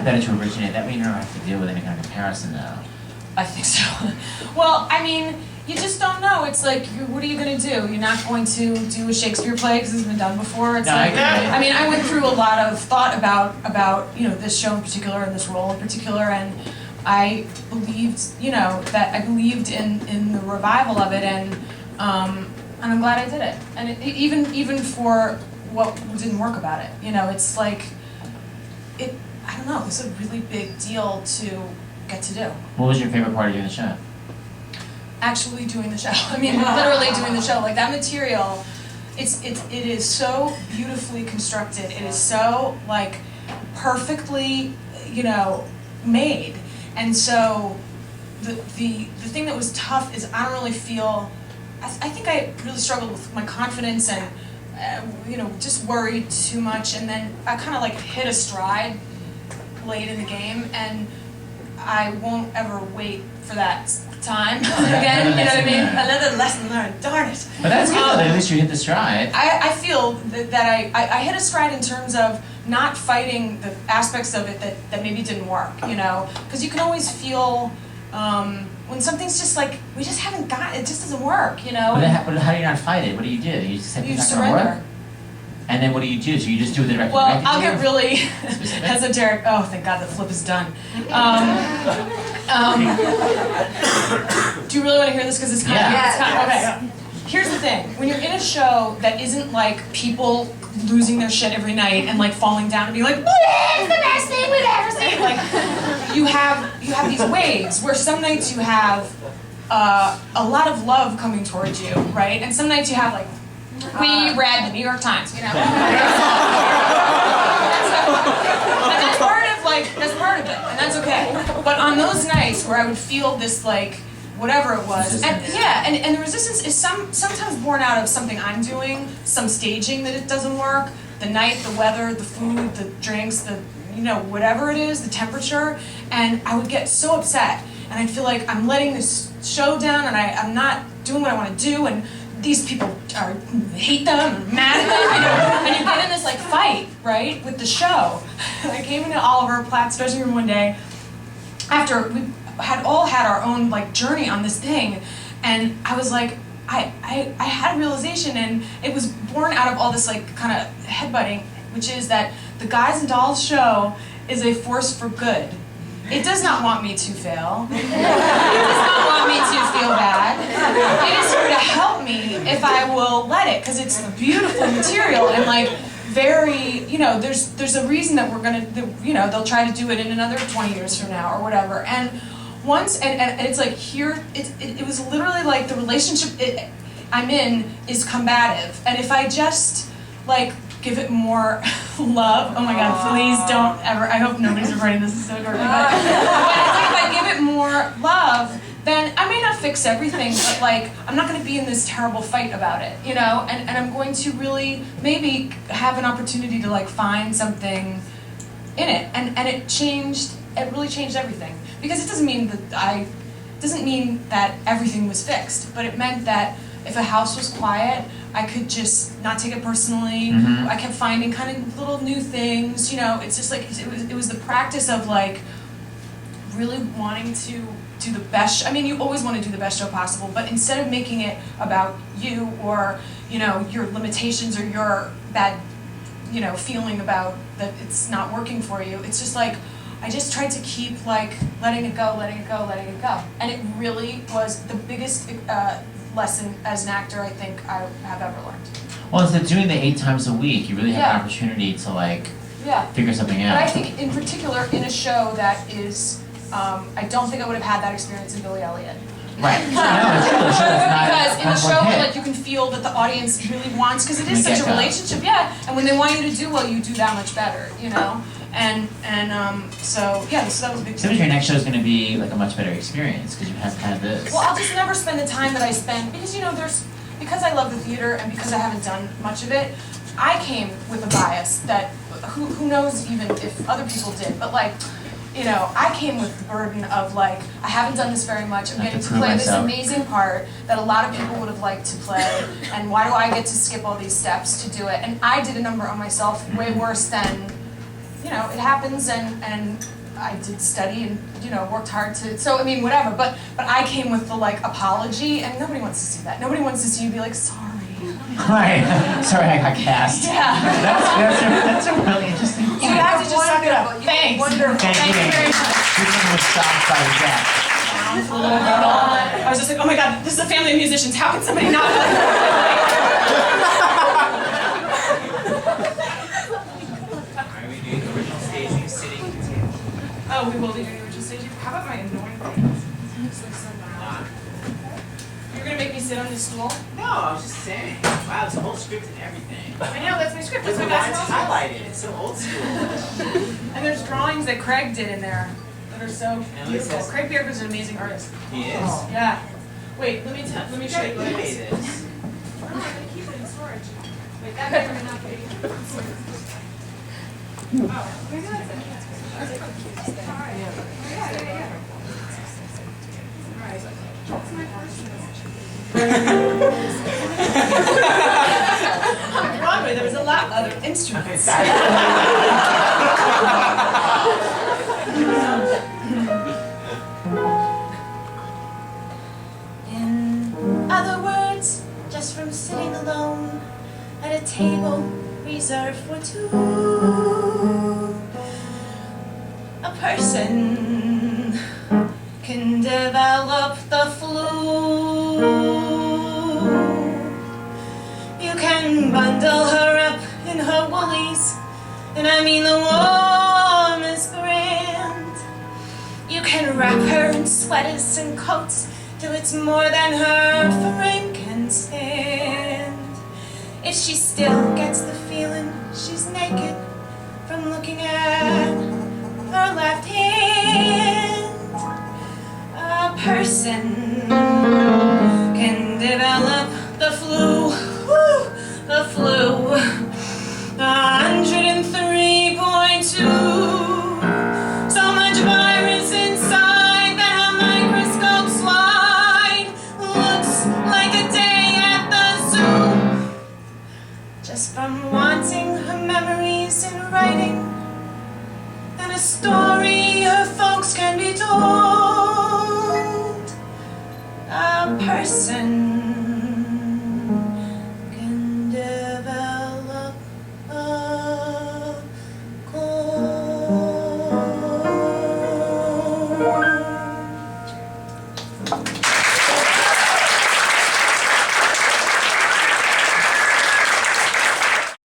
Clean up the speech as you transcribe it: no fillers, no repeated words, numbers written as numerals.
better to originate. That way you don't have to deal with any kind of comparison now. I think so. Well, I mean, you just don't know. It's like, what are you going to do? You're not going to do a Shakespeare play because it's been done before. It's like, I mean, I went through a lot of thought about this show in particular and this role in particular, and I believed, that I believed in the revival of it, and I'm glad I did it. And even for what didn't work about it, it's like, I don't know, it's a really big deal to get to do. What was your favorite part of doing the show? Actually doing the show. I mean, literally doing the show. Like, that material, it is so beautifully constructed. It is so, like, perfectly, made. And so the thing that was tough is I don't really feel, I think I really struggled with my confidence and, just worried too much. And then I kind of, like, hit a stride late in the game, and I won't ever wait for that time again, you know what I mean? Another lesson learned, darn it. But that's good, at least you hit the stride. I feel that I hit a stride in terms of not fighting the aspects of it that maybe didn't work, Because you can always feel when something's just like, we just haven't got it, just doesn't work, But how do you not fight it? What do? You just say it's not going to work? And then what do? So you just do the direct. Well, I'll get really esoteric. Oh, thank God the flip is done. Do you really want to hear this? Because it's kind of okay. Here's the thing: when you're in a show that isn't like people losing their shit every night and like falling down and being like, "It's the best thing we've ever seen," like you have these waves where some nights you have a lot of love coming towards you, right? And some nights you have like, we read the New York Times, And that's part of it, and that's okay. But on those nights where I would feel this like, whatever it was, and the resistance is sometimes born out of something I'm doing, some staging that it doesn't work, the night, the weather, the food, the drinks, the whatever it is, the temperature, and I would get so upset, and I'd feel like I'm letting this show down, and I'm not doing what I want to do, and these people hate them, and mad at them, and you get in this like fight, right, with the show. I came into Oliver Platt's dressing room one day after we had all had our own like journey on this thing, and I was like, I had a realization, and it was born out of all this like kind of headbutting, which is that the Guys and Dolls show is a force for good. It does not want me to fail. It does not want me to feel bad. It is here to help me if I will let it, because it's beautiful material and like very, there's a reason that we're gonna, they'll try to do it in another 20 years from now or whatever. And once, and it's like here, it was literally like the relationship I'm in is combative, and if I just like give it more love. Oh my God, please don't ever, I hope nobody's recording this, is so gorgeous. But if I give it more love, then I may not fix everything, but like, I'm not gonna be in this terrible fight about it, and I'm going to really maybe have an opportunity to like find something in it. And it really changed everything. Because it doesn't mean that everything was fixed, but it meant that if a house was quiet, I could just not take it personally. Mm-hmm. I kept finding kind of little new things, It's just like, it was the practice of like really wanting to do the best. I mean, you always want to do the best show possible, but instead of making it about you or, your limitations or your bad, feeling about that it's not working for you, it's just like, I just tried to keep like letting it go. And it really was the biggest lesson as an actor I think I have ever learned. Well, so doing the 8 times a week, you really have an opportunity to like figure something out. But I think in particular in a show that is, I don't think I would have had that experience in Billy Elliot. Right. No, it's true. Because in a show where like you can feel that the audience really wants, because it is such a relationship, and when they want you to do well, you do that much better, So that was a big So your next show is going to be like a much better experience because you have kind of this. Well, I'll just never spend the time that I spend, because because I love the theater and because I haven't done much of it, I came with a bias that who knows even if other people did, but like, I came with the burden of like, I haven't done this very much, I'm getting to play this amazing part that a lot of people would have liked to play, and why do I get to skip all these steps to do it? And I did a number on myself way worse than you know, it happens, and I did study and, you know, worked hard to, so I mean, whatever, but I came with the like apology, and nobody wants to see that. Nobody wants to see you be like, sorry. Right. Sorry, I got cast. Yeah. That's a really interesting So you have to just suck it up. Thanks. Thank Thank you very much. People were shocked by that. I was just like, oh my god, this is a family of musicians. How can somebody not? Are we doing original staging, sitting at the table? Oh, we will be doing original staging. How about my annoying things? This looks so bad. You're gonna make me sit on this stool? No, I was just saying. Wow, it's a whole script and everything. I know, that's my script. With That's the my lines basketball. highlighted. It's so old school. And there's drawings that Craig did in there that are so And beautiful. Lisa's- Craig Bierker's an amazing artist. He is. Yeah. Wait, let me show you what Show it me is. this. Oh, I'm gonna keep it in storage. Wait, that may or may not be. Oh, maybe that's it. Alright. Yeah. Alright. That's my first On Broadway, there was a lot of other instruments. In other words, just from sitting alone at a table reserved for two, a person can develop the flu. You can bundle her up in her woolies, and I mean the warmest brand. You can wrap her in sweaters and coats till it's more than her frame can stand. If she still gets the feeling she's naked from looking at her left hand, a person can develop the flu, the flu. 103.2. So much virus inside that her microscope slide looks like a day at the zoo. Just from wanting her memories in writing, and a story her folks can be told. A person